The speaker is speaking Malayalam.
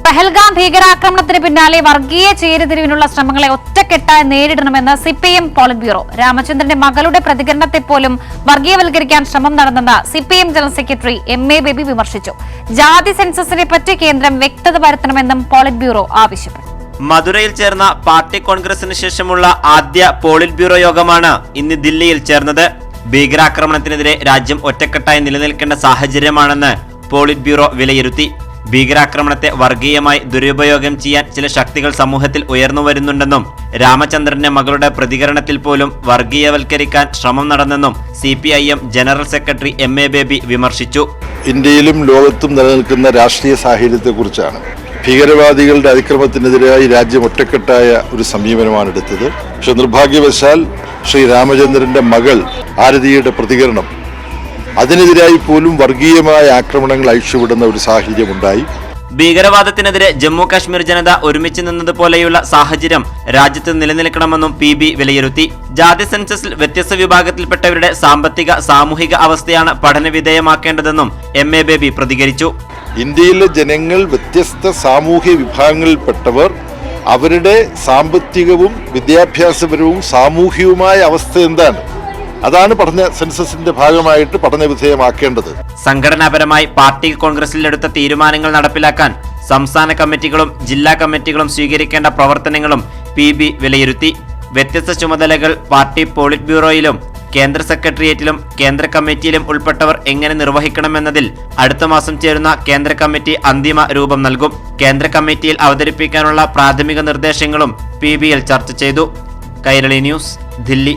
പഹൽഗാം ഭീകരാക്രമണത്തിന് പിന്നാലെ വർഗീയ ചേരിതിരിവിനുള്ള ശ്രമങ്ങളെ ഒറ്റക്കെട്ടായി നേരിടണമെന്ന് സിപിഎം പോളിറ്റ് ബ്യൂറോ. രാമചന്ദ്രന്റെ മകളുടെ പ്രതികരണത്തെ പോലും വർഗീയവൽക്കരിക്കാൻ ശ്രമം നടന്നെന്ന് CPM general secretary M A. Baby വിമർശിച്ചു. ജാതി സെൻസസിനെ പറ്റി കേന്ദ്രം വ്യക്തത വരുത്തണമെന്നും പോളിറ്റ് ബ്യൂറോ ആവശ്യപ്പെട്ടു. മധുരയിൽ ചേർന്ന പാർട്ടി കോൺഗ്രസിന് ശേഷമുള്ള ആദ്യ പോളിറ്റ് ബ്യൂറോ യോഗമാണ് ഇന്ന് ദില്ലിയിൽ ചേർന്നത്. ഭീകരാക്രമണത്തിനെതിരെ രാജ്യം ഒറ്റക്കെട്ടായി നിലനിൽക്കേണ്ട സാഹചര്യമാണെന്ന് പോളിറ്റ് ബ്യൂറോ വിലയിരുത്തി. ഭീകരാക്രമണത്തെ വർഗീയമായി ദുരുപയോഗം ചെയ്യാൻ ചില ശക്തികൾ സമൂഹത്തിൽ ഉയർന്നു വരുന്നുണ്ടെന്നും രാമചന്ദ്രന്റെ മകളുടെ പ്രതികരണത്തിൽ പോലും വർഗീയവൽക്കരിക്കാൻ ശ്രമം നടന്നെന്നും CPIM general secretary M A. Baby വിമർശിച്ചു. ഇന്ത്യയിലും ലോകത്തും നിലനിൽക്കുന്ന രാഷ്ട്രീയ സാഹചര്യത്തെക്കുറിച്ചാണ്. ഭീകരവാദികളുടെ അതിക്രമത്തിനെതിരായി രാജ്യം ഒറ്റക്കെട്ടായ ഒരു സമീപനമാണ് എടുത്തത്. പക്ഷെ നിർഭാഗ്യവശാൽ ശ്രീ രാമചന്ദ്രന്റെ മകൾ ആരതിയുടെ പ്രതികരണം അതിനെതിരായി പോലും വർഗീയമായ ആക്രമണങ്ങൾ അഴിച്ചുവിടുന്ന ഒരു സാഹചര്യമുണ്ടായി. ഭീകരവാദത്തിനെതിരെ ജമ്മു കാശ്മീർ ജനത ഒരുമിച്ച് നിന്നതുപോലെയുള്ള സാഹചര്യം രാജ്യത്ത് നിലനിൽക്കണമെന്നും PB വിലയിരുത്തി. ജാതി സെൻസസിൽ വ്യത്യസ്ത വിഭാഗത്തിൽപ്പെട്ടവരുടെ സാമ്പത്തിക സാമൂഹിക അവസ്ഥയാണ് പഠനവിധേയമാക്കേണ്ടതെന്നും എം.എ. ബേബി പ്രതികരിച്ചു. ഇന്ത്യയിലെ ജനങ്ങൾ വ്യത്യസ്ത സാമൂഹ്യ വിഭാഗങ്ങളിൽപ്പെട്ടവർ അവരുടെ സാമ്പത്തികവും വിദ്യാഭ്യാസപരവും സാമൂഹികവുമായ അവസ്ഥ എന്താണ്, അതാണ് പഠന സെൻസസിന്റെ ഭാഗമായിട്ട് പഠനവിധേയമാക്കേണ്ടത്. സംഘടനാപരമായി പാർട്ടി കോൺഗ്രസിൽ എടുത്ത തീരുമാനങ്ങൾ നടപ്പിലാക്കാൻ സംസ്ഥാന കമ്മിറ്റികളും ജില്ലാ കമ്മിറ്റികളും സ്വീകരിക്കേണ്ട പ്രവർത്തനങ്ങളും PB വിലയിരുത്തി. വ്യത്യസ്ത ചുമതലകൾ പാർട്ടി പോളിറ്റ് ബ്യൂറോയിലും കേന്ദ്ര സെക്രട്ടേറിയറ്റിലും കേന്ദ്ര കമ്മിറ്റിയിലും ഉൾപ്പെട്ടവർ എങ്ങനെ നിർവഹിക്കണമെന്നതിൽ അടുത്ത മാസം ചേരുന്ന കേന്ദ്ര കമ്മിറ്റി അന്തിമ രൂപം നൽകും. കേന്ദ്ര കമ്മിറ്റിയിൽ അവതരിപ്പിക്കാനുള്ള പ്രാഥമിക നിർദ്ദേശങ്ങളും PBയിൽ ചർച്ച ചെയ്തു. കൈരളി ന്യൂസ്, ദില്ലി.